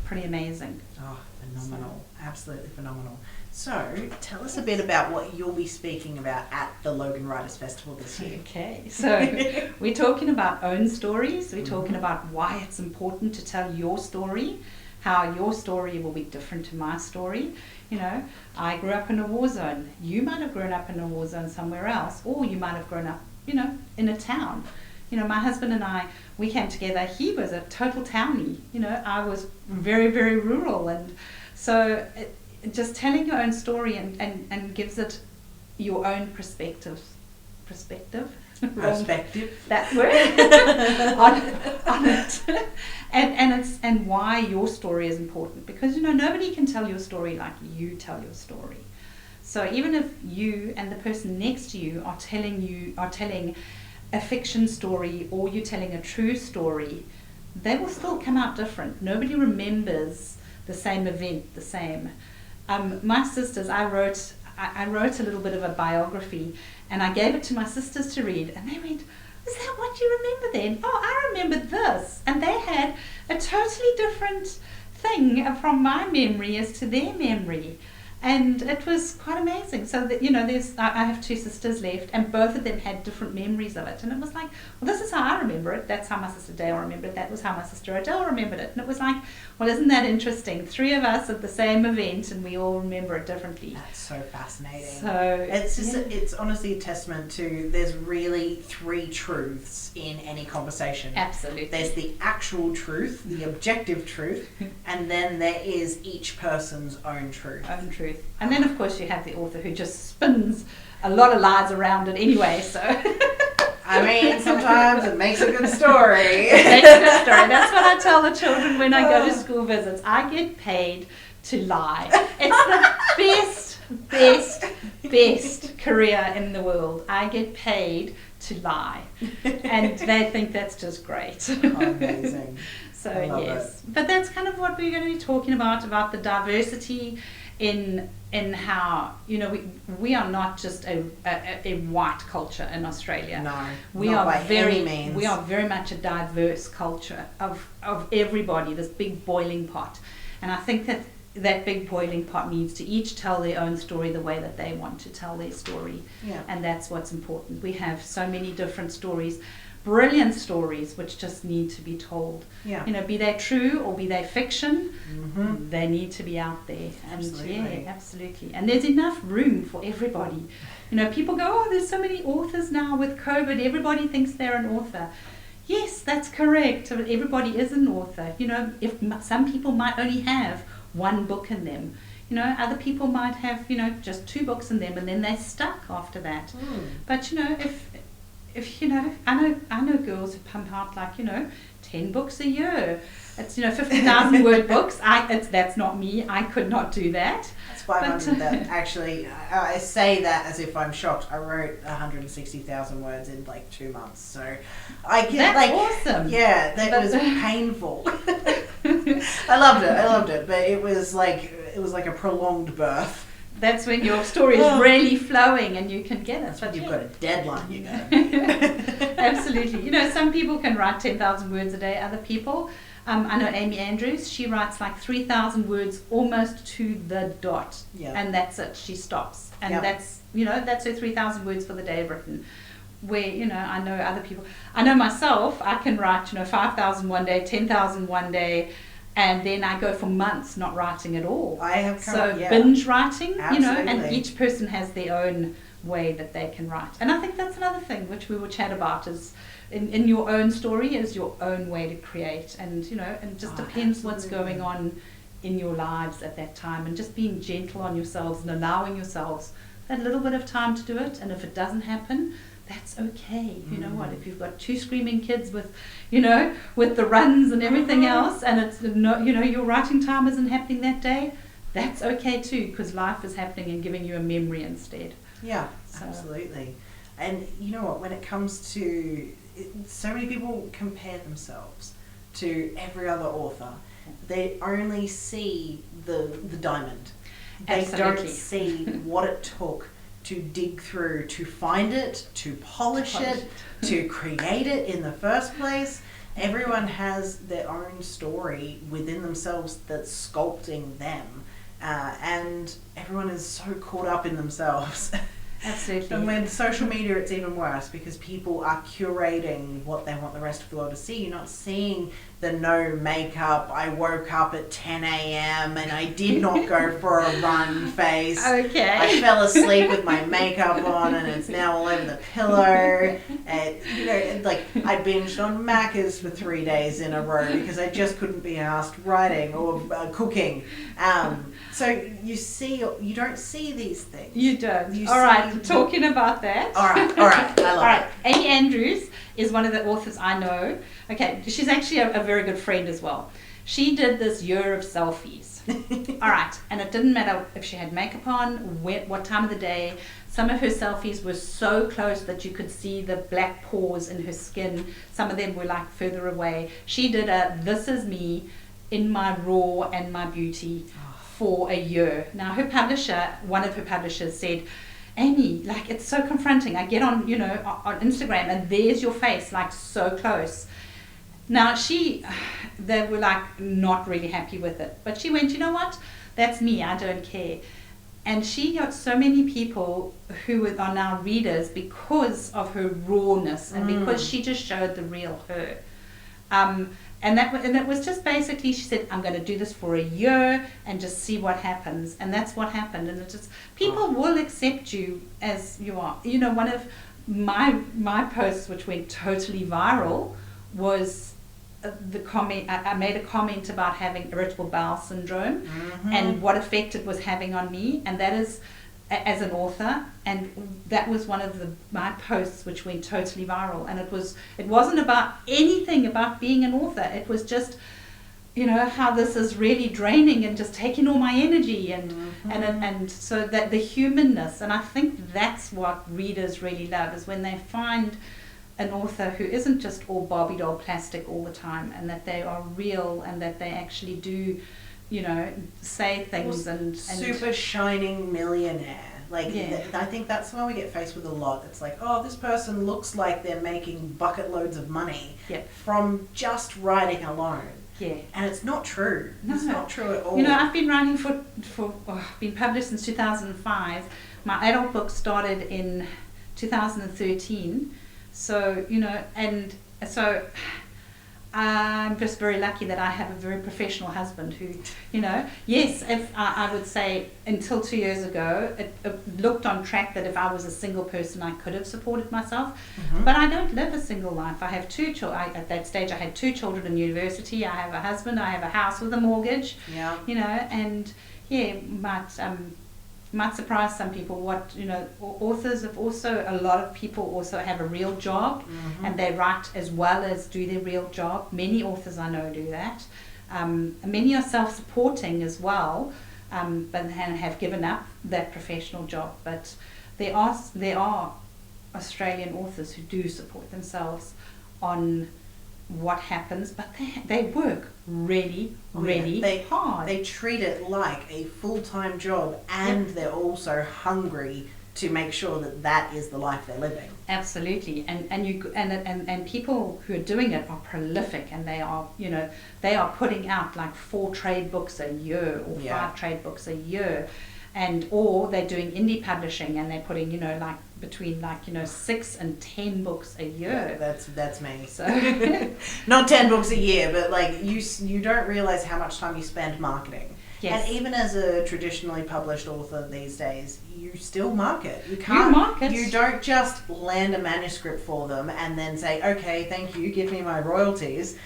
pretty amazing. Oh, phenomenal. Absolutely phenomenal. So, tell us a bit about what you'll be speaking about at the Logan Writers Festival this year. Okay, so we're talking about own stories. We're talking about why it's important to tell your story, how your story will be different to my story. You know, I grew up in a war zone. You might have grown up in a war zone somewhere else, or you might have grown up, you know, in a town. You know, my husband and I, we came together. He was a total townie. You know, I was very, very rural. And so just telling your own story and gives it your own perspective. That word. on it. And why your story is important. Because, you know, nobody can tell your story like you tell your story. So even if you and the person next to you are telling a fiction story, or you're telling a true story, they will still come out different. Nobody remembers the same event the same. My sisters, I wrote a little bit of a biography, and I gave it to my sisters to read, and they went, "Is that what you remember then?" "Oh, I remembered this." And they had a totally different thing from my memory as to their memory. And it was quite amazing. So that, you know, I have two sisters left, and both of them had different memories of it. And it was like, well, this is how I remember it. That's how my sister Dale remembered it. That was how my sister Adele remembered it. And it was like, well, isn't that interesting? 3 of us at the same event, and we all remember it differently. That's so fascinating. So it's just it's honestly a testament to, there's really 3 truths in any conversation. Absolutely. There's the actual truth, the objective truth, and then there is each person's own truth. And then, of course, you have the author who just spins a lot of lies around it anyway, so... I mean, sometimes it makes a good story. It makes a good story. That's what I tell the children when I go to school visits. I get paid to lie. It's the best career in the world. I get paid to lie. And they think that's just great. Amazing. So, yes. But that's kind of what we're going to be talking about the diversity in how, you know, we are not just a white culture in Australia. No, we not are by any means. We are very much a diverse culture of everybody, this big boiling pot. And I think that big boiling pot needs to each tell their own story the way that they want to tell their story. Yeah. And that's what's important. We have so many different stories, brilliant stories, which just need to be told. Yeah. You know, be they true or be they fiction, they need to be out there. And absolutely. yeah, absolutely. And there's enough room for everybody. You know, people go, "Oh, there's so many authors now with COVID, everybody thinks they're an author." Yes, that's correct. Everybody is an author. You know, if some people might only have 1 book in them. You know, other people might have, you know, just 2 books in them, and then they're stuck after that. But, you know, if you know, I know girls who pump out, like, you know, 10 books a year. It's, you know, 50,000 word books. That's not me. I could not do that. That's 500. That actually, I say that as if I'm shocked. I wrote 160,000 words in like 2 months. So I get That's awesome. Yeah, that was painful. I loved it, but it was like a prolonged birth. That's when your story is really flowing and you can get it. That's when you've got a deadline, you know. Absolutely. You know, some people can write 10,000 words a day. Other people, I know Amy Andrews, she writes like 3,000 words almost to the dot. Yeah. And that's it. She stops. And that's, you know, that's her 3,000 words for the day written. Where, you know, I know other people. I know myself, I can write, you know, 5,000 one day, 10,000 one day. And then I go for months not writing at all. I have binge writing, absolutely. You know, and each person has their own way that they can write. And I think that's another thing which we will chat about is in your own story is your own way to create. And, you know, and just depends what's going on in your lives at that time. And just being gentle on yourselves and allowing yourselves that little bit of time to do it. And if it doesn't happen, that's okay. You know what? If you've got 2 screaming kids with, with the runs and everything else, and it's your writing time isn't happening that day, that's okay too, because life is happening and giving you a memory instead. Yeah, absolutely. And you know what? When it comes to so many people compare themselves to every other author. They only see the diamond. They don't see what it took to dig through, to find it, to polish it, to create it in the first place. Everyone has their own story within themselves that's sculpting them. And everyone is so caught up in themselves. Absolutely. And with social media, it's even worse because people are curating what they want the rest of the world to see. You're not seeing the no makeup, I woke up at 10 a.m. and I did not go for a run face. Okay. I fell asleep with my makeup on and it's now all over the pillow. And, I binged on Macca's for 3 days in a row because I just couldn't be asked writing or cooking. So you don't see these things. You don't. All right, talking about that. All right, I love it. Amy Andrews is one of the authors I know. Okay, she's actually a very good friend as well. She did this year of selfies. All right, and it didn't matter if she had makeup on, what time of the day. Some of her selfies were so close that you could see the black pores in her skin. Some of them were like further away. She did this is me in my raw and my beauty for a year. Now one of her publishers said, Amy, it's so confronting. I get on, on Instagram and there's your face, so close. Now they were not really happy with it. But she went, you know what? That's me, I don't care. And she got so many people who are now readers because of her rawness and because she just showed the real her. And that was just basically, she said, I'm going to do this for a year and just see what happens. And that's what happened. And people will accept you as you are. One of my posts which went totally viral was the comment. I made a comment about having irritable bowel syndrome and what effect it was having on me. And that is, as an author, and that was one of my posts which went totally viral. And it wasn't about anything about being an author. It was just, how this is really draining and just taking all my energy and so that the humanness. And I think that's what readers really love, is when they find an author who isn't just all Barbie doll plastic all the time, and that they are real and that they actually do say things and super shining millionaire. I think that's when we get faced with a lot. It's this person looks like they're making bucket loads of money from just writing alone. Yeah. And it's not true. No. It's not true at all. I've been writing been published since 2005. My adult book started in 2013. So, and so I'm just very lucky that I have a very professional husband who, yes, if I would say until 2 years ago, it looked on track that if I was a single person, I could have supported myself. But I don't live a single life. I have 2 children. At that stage, I had 2 children in university. I have a husband. I have a house with a mortgage. Yeah. And but might surprise some people authors have also, a lot of people also have a real job and they write as well as do their real job. Many authors I know do that. Many are self-supporting as well, but have given up that professional job. But there are Australian authors who do support themselves on what happens, but they work really hard. They treat it like a full-time job, and they're also hungry to make sure that is the life they're living. Absolutely, and people who are doing it are prolific, and they are putting out 4 trade books a year or 5 trade books a year, or they're doing indie publishing and they're putting between 6 and 10 books a year. Yeah, that's me. So not 10 books a year, but you don't realize how much time you spend marketing. Yes. And even as a traditionally published author these days, you still market. You don't just land a manuscript for them and then say, okay, thank you, give me my royalties.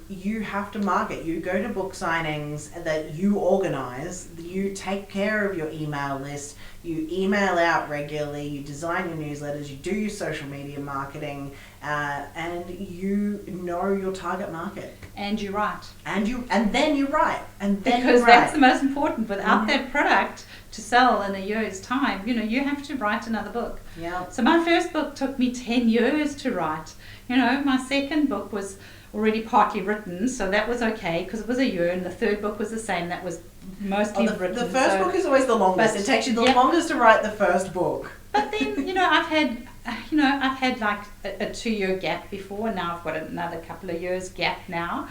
You have to market. You go to book signings that you organise, you take care of your email list, you email out regularly, you design your newsletters, you do your social media marketing, and you know your target market. And you write. And then you write. Because that's the most important. Without that product to sell in a year's time, you have to write another book. Yeah. So my first book took me 10 years to write. My second book was already partly written, so that was okay because it was a year, and the third book was the same. That was mostly written. The first book is always the longest. It takes you the longest to write the first book. But then, I've had like a 2-year gap before, and now I've got another couple of years gap now.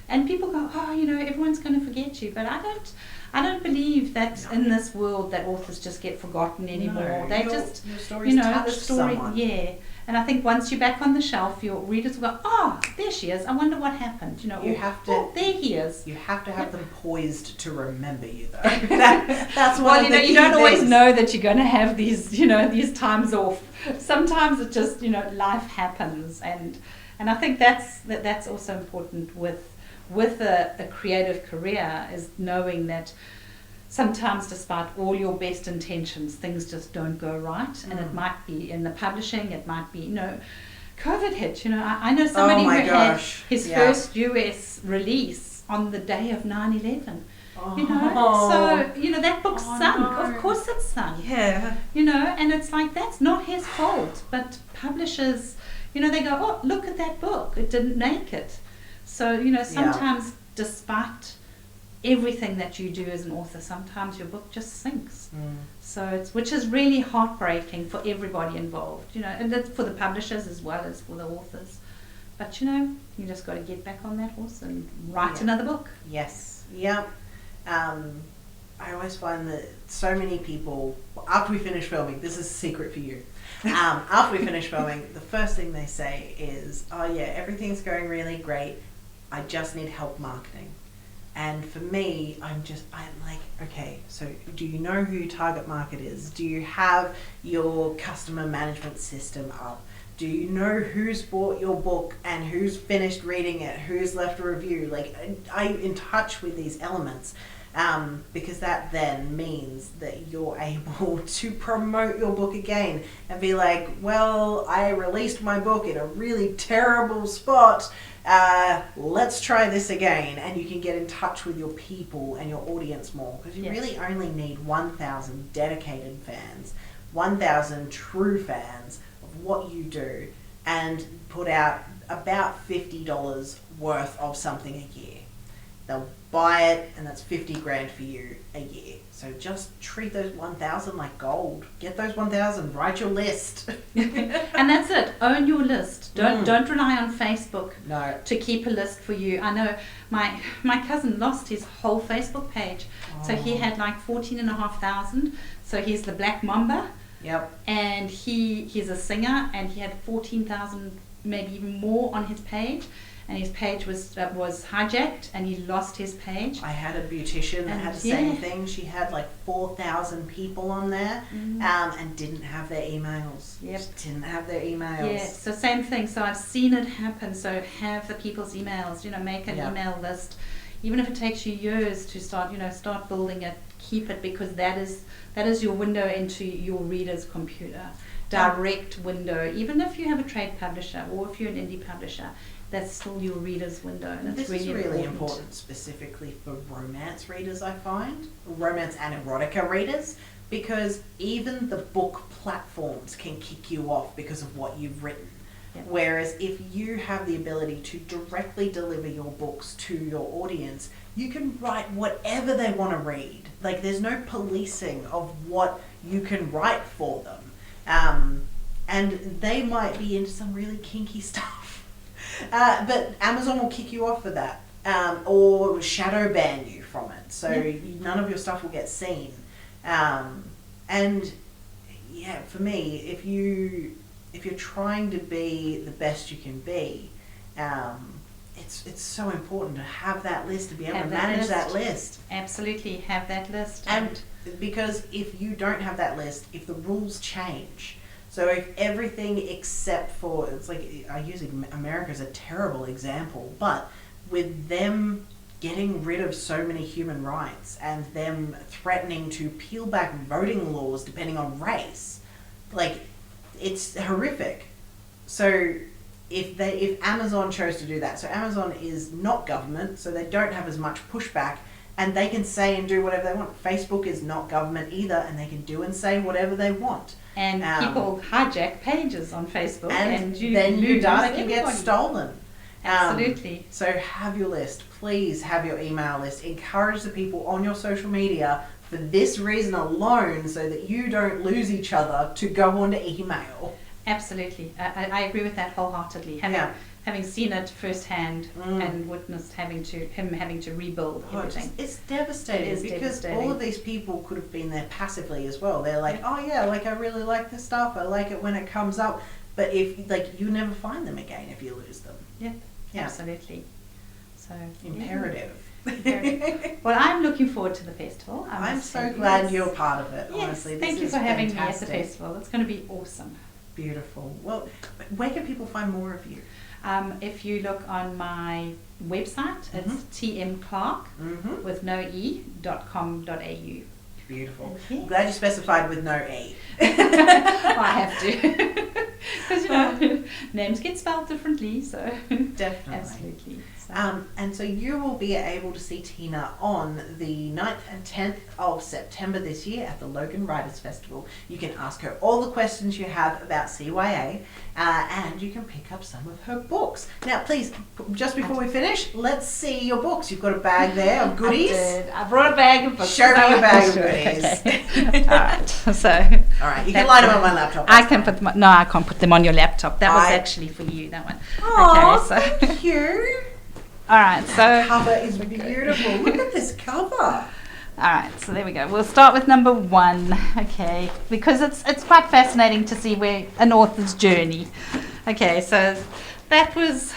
And people go, everyone's going to forget you. But I don't believe that in this world that authors just get forgotten anymore. No, your stories touch someone. Yeah. And I think once you're back on the shelf, your readers will go, oh, there she is. I wonder what happened. Oh, there he is. You have to have them poised to remember you, though. That's one of the key you don't always things. know that you're going to have these, these times off. Sometimes it just, life happens, and I think that's also important with a creative career, is knowing that sometimes, despite all your best intentions, things just don't go right. And it might be in the publishing, it might be, COVID hit. I know somebody who had his first US release on the day of 9/11. So, that book sunk. No. Of course it sunk. Yeah. And it's like, that's not his fault. But publishers, they go, oh, look at that book. It didn't make it. So, sometimes despite everything that you do as an author, sometimes your book just sinks. So which is really heartbreaking for everybody involved, and that's for the publishers as well as for the authors. But you just got to get back on that horse and write another book. Yes. Yep. I always find that so many people, after we finish filming, this is a secret for you. After we finish filming, the first thing they say is, oh yeah, everything's going really great. I just need help marketing. And for me, I'm like, okay, so do you know who your target market is? Do you have your customer management system up? Do you know who's bought your book and who's finished reading it? Who's left a review? Like, I'm in touch with these elements, because that then means that you're able to promote your book again and be like, well, I released my book in a really terrible spot. Let's try this again, and you can get in touch with your people and your audience more, because you really only need 1,000 dedicated fans, 1,000 true fans of what you do, and put out about $50 worth of something a year. They'll buy it, and that's 50 grand for you a year. So just treat those 1,000 like gold. Get those 1,000. Write your list. And that's it. Own your list. Don't rely on Facebook to keep a list for you. I know my cousin lost his whole Facebook page. So he had like 14,500. So he's the Black Mamba. Yep. And he's a singer, and he had 14,000, maybe even more on his page. And his page was hijacked, and he lost his page. I had a beautician that had the same thing. She had like 4,000 people on there, and didn't have their emails. Yep. Just didn't have their emails. Yeah, so same thing. So I've seen it happen. So have the people's emails, make an email list. Even if it takes you years to start building it, keep it, because that is your window into your reader's computer. Direct window. Even if you have a trade publisher or if you're an indie publisher, that's still your reader's window, and it's really important specifically for romance readers, I find. Romance and erotica readers, because even the book platforms can kick you off because of what you've written. Yep. Whereas if you have the ability to directly deliver your books to your audience, you can write whatever they want to read. Like, there's no policing of what you can write for them. And they might be into some really kinky stuff. But Amazon will kick you off for that, or shadow ban you from it, so none of your stuff will get seen. And yeah, for me, if you're trying to be the best you can be, it's so important to have that list, to be able to manage that list. Absolutely, have that list. And because if you don't have that list, if the rules change, So if everything except for, it's like, I use America as a terrible example, but with them getting rid of so many human rights and them threatening to peel back voting laws depending on race, like, it's horrific. So if Amazon chose to do that, so Amazon is not government, so they don't have as much pushback, and they can say and do whatever they want. Facebook is not government either, and they can do and say whatever they want. And people hijack pages on Facebook, and then your data can get stolen. Absolutely. So have your list. Please have your email list. Encourage the people on your social media for this reason alone, so that you don't lose each other to go onto email. Absolutely. I agree with that wholeheartedly. Having seen it firsthand and witnessed him having to rebuild everything. It's devastating, because all of these people could have been there passively as well. They're like, oh yeah, like, I really like this stuff. I like it when it comes up. But if, like, you never find them again if you lose them. Yep. Yeah. Absolutely. So imperative. Well, I'm looking forward to the festival. I'm so glad you're part of it. Honestly, thank you for having me at the festival. It's going to be awesome. Beautiful. Well, where can people find more of you? If you look on my website, it's tmclark with no e.com.au. Beautiful. Yeah. I'm glad you specified with no e. I have to. Because, names get spelled differently, so. Definitely. Absolutely. And so you will be able to see Tina on the 9th and 10th of September this year at the Logan Writers Festival. You can ask her all the questions you have about CYA, and you can pick up some of her books. Now, please, just before we finish, let's see your books. You've got a bag there of goodies. I brought a bag of books. Show me your bag of goodies. Okay. All right. So. All right. You can line them on my laptop. I can put them. No, I can't put them on your laptop. That was actually for you. That one. Oh, thank you. All right, so the cover is beautiful. Look at this cover. All right, so there we go. We'll start with number 1, okay, because it's quite fascinating to see where an author's journey. Okay, so that was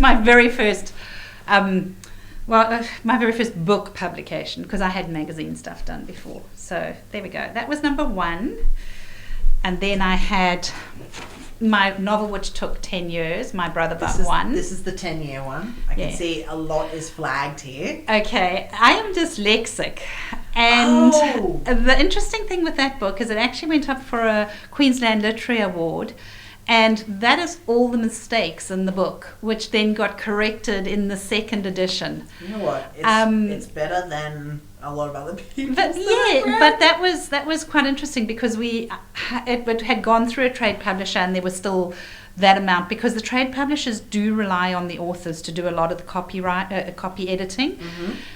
my very first, my very first book publication, because I had magazine stuff done before. So there we go. That was number 1, and then I had my novel, which took 10 years, My Brother But One. This is the 10-year one. I can see a lot is flagged here. Okay, I am dyslexic. And the interesting thing with that book is it actually went up for a Queensland Literary Award. And that is all the mistakes in the book, which then got corrected in the 2nd edition. You know what? It's better than a lot of other people. But that was quite interesting, because it had gone through a trade publisher, and there was still that amount, because the trade publishers do rely on the authors to do a lot of the copy editing.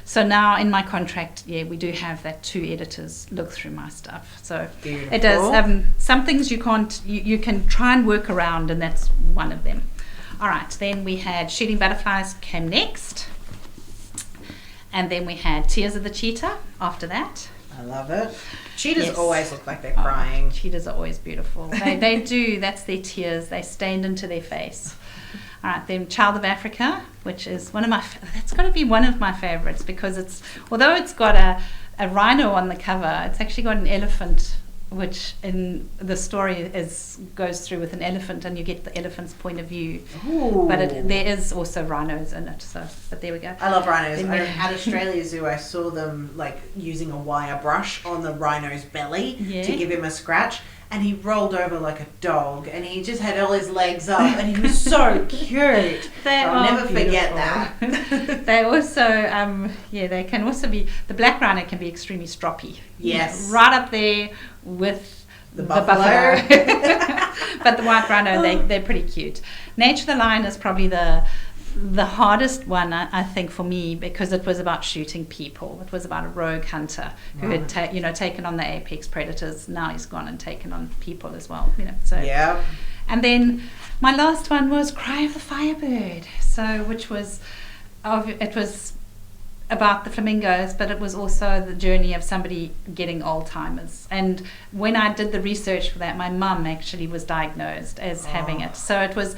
So now in my contract, we do have that 2 editors look through my stuff. So beautiful. It does. Some things you can't, you can try and work around, and that's one of them. All right, then we had Shooting Butterflies came next, and then we had Tears of the Cheetah after that. I love it. Cheetahs always look like they're crying. Cheetahs are always beautiful. They do. That's their tears. They stained into their face. All right, then Child of Africa, which is that's got to be one of my favorites, because although it's got a rhino on the cover, it's actually got an elephant, which in the story goes through with an elephant, and you get the elephant's point of view. Ooh. But there is also rhinos in it. But there we go. I love rhinos. At Australia Zoo, I saw them like using a wire brush on the rhino's belly to give him a scratch, and he rolled over like a dog, and he just had all his legs up, and he was so cute. I'll never forget that. They also, they can also be, the black rhino can be extremely stroppy. Yes. Right up there with the buffalo. But the white rhino, they're pretty cute. Nature of the Lion is probably the hardest one, I think, for me, because it was about shooting people. It was about a rogue hunter who had taken on the apex predators. Now he's gone and taken on people as well. So yeah. And then my last one was Cry of the Firebird. Which was about the flamingos, but it was also the journey of somebody getting Alzheimer's. And when I did the research for that, my mum actually was diagnosed as having it. So it was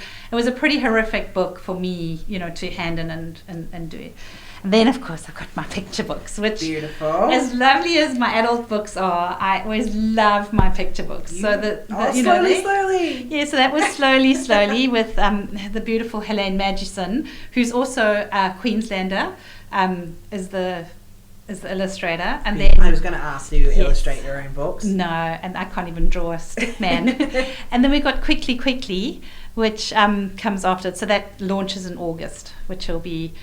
a pretty horrific book for me, to hand in and do it. And then, of course, I've got my picture books, which, Beautiful. as lovely as my adult books are, I always love my picture books. Slowly. Yeah, so that was slowly with the beautiful Helene Magison, who's also a Queenslander, is the illustrator. And then I was going to ask you to illustrate your own books. No, and I can't even draw a stick man. And then we got Quickly, which comes after it. So that launches in August, which will be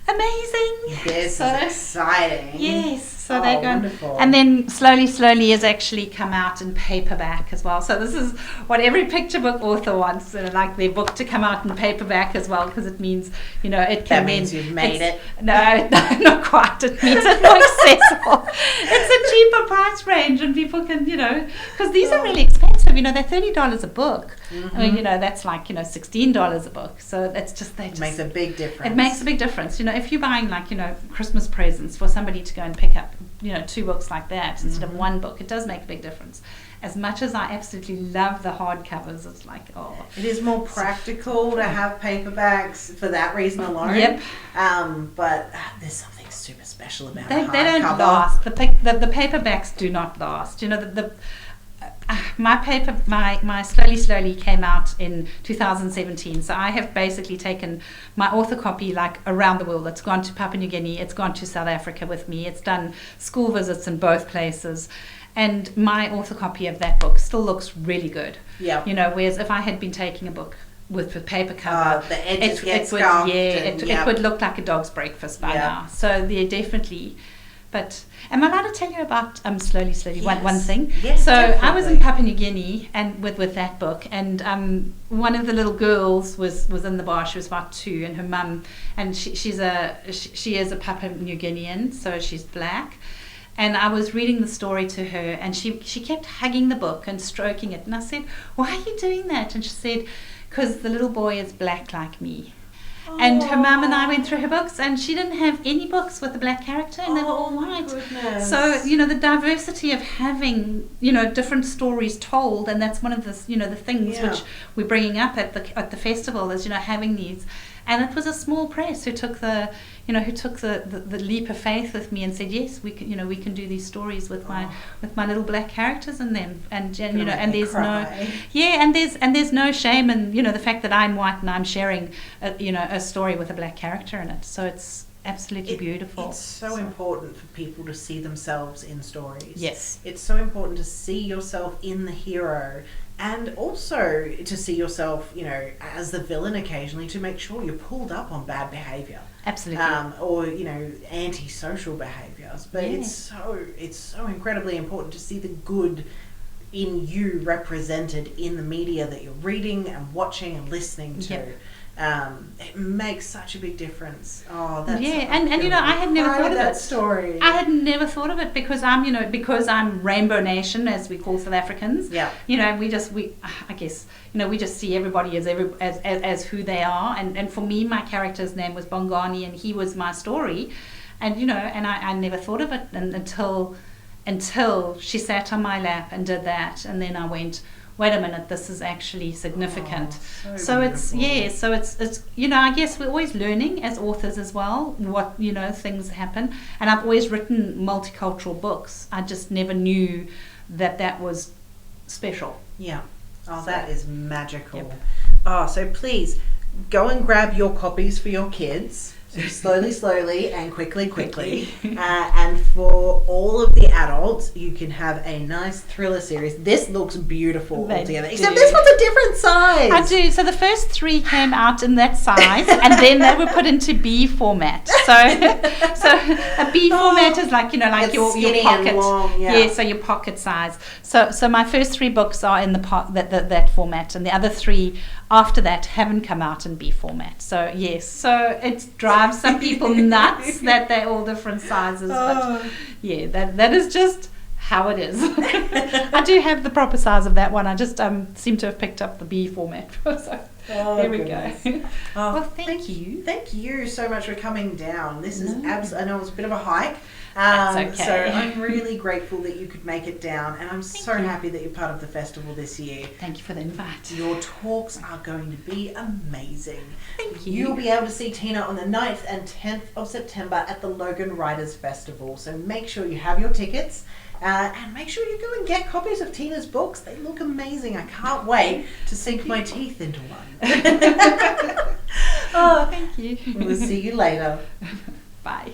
amazing. This is exciting. Yes. So they're going. Wonderful. And then slowly has actually come out in paperback as well. So this is what every picture book author wants, like their book to come out in paperback as well, because it means, it can mean you've made it. No, not quite. It means it's more accessible. It's a cheaper price range, and people can, because these are really expensive. They're $30 a book. Mm-hmm. I mean, that's like $16 a book. So that's just it makes a big difference. It makes a big difference. If you're buying Christmas presents for somebody to go and pick up, 2 books like that instead of one book, it does make a big difference. As much as I absolutely love the hardcovers, it's like, it is more practical to have paperbacks for that reason alone. Yep. But there's something super special about they a hardcover. don't last. The paperbacks do not last. My Slowly came out in 2017, so I have basically taken my author copy around the world. It's gone to Papua New Guinea, it's gone to South Africa with me, it's done school visits in both places, and my author copy of that book still looks really good. Yeah. Whereas if I had been taking a book with the paper cover, the edges get scuffed. It would look like a dog's breakfast by now. So they're definitely. But am I allowed to tell you about Slowly? Yes. One thing? Yes, so definitely. I was in Papua New Guinea and with that book, and one of the little girls was in the bar. She was about 2, and her mum, and she is a Papua New Guinean, so she's black. And I was reading the story to her, and she kept hugging the book and stroking it. And I said, "Why are you doing that?" And she said, "Because the little boy is black like me." And her mum and I went through her books, and she didn't have any books with a black character, and they were all white. Goodness. So the diversity of having different stories told, and that's one of the the things which we're bringing up at the festival is having these. And it was a small press who took the leap of faith with me and said, yes, we can do these stories with my little black characters in them, and there's no shame in the fact that I'm white and I'm sharing a story with a black character in it. So it's absolutely beautiful. It's so important for people to see themselves in stories. Yes. It's so important to see yourself in the hero, and also to see yourself, as the villain occasionally, to make sure you're pulled up on bad behaviour. Absolutely. Or antisocial behaviours. But it's so incredibly important to see the good in you represented in the media that you're reading and watching and listening to. Yep. It makes such a big difference. Oh, that's and I had never thought of that it. story. I had never thought of it because I'm Rainbow Nation, as we call South Africans. Yeah. We just see everybody as who they are, and for me, my character's name was Bongani, and he was my story, and I never thought of it until she sat on my lap and did that, and then I went, wait a minute, this is actually significant. So it's I guess we're always learning as authors as well what things happen, and I've always written multicultural books. I just never knew that was special. Yeah. That is magical. Yep. So please go and grab your copies for your kids. So slowly and quickly. And for all of the adults, you can have a nice thriller series. This looks beautiful altogether. Except this one's a different size. I do. So the first 3 came out in that size, and then they were put into B format. So a B format is like your pocket. And long, so your pocket size. So my first 3 books are in that format, and the other 3 after that haven't come out in B format. So yes, so it drives some people nuts that they're all different sizes. But yeah, that is just how it is. I do have the proper size of that one. I just seem to have picked up the B format. So there we go. Well, thank you. Thank you so much for coming down. This is I know it was a bit of a hike. That's okay. So I'm really grateful that you could make it down, and I'm so you. happy that you're part of the festival this year. Thank you for the invite. Your talks are going to be amazing. Thank you. You'll be able to see Tina on the 9th and 10th of September at the Logan Writers Festival. So make sure you have your tickets. And make sure you go and get copies of Tina's books. They look amazing. I can't wait to sink my teeth into one. Oh, thank you. We'll see you later. Bye.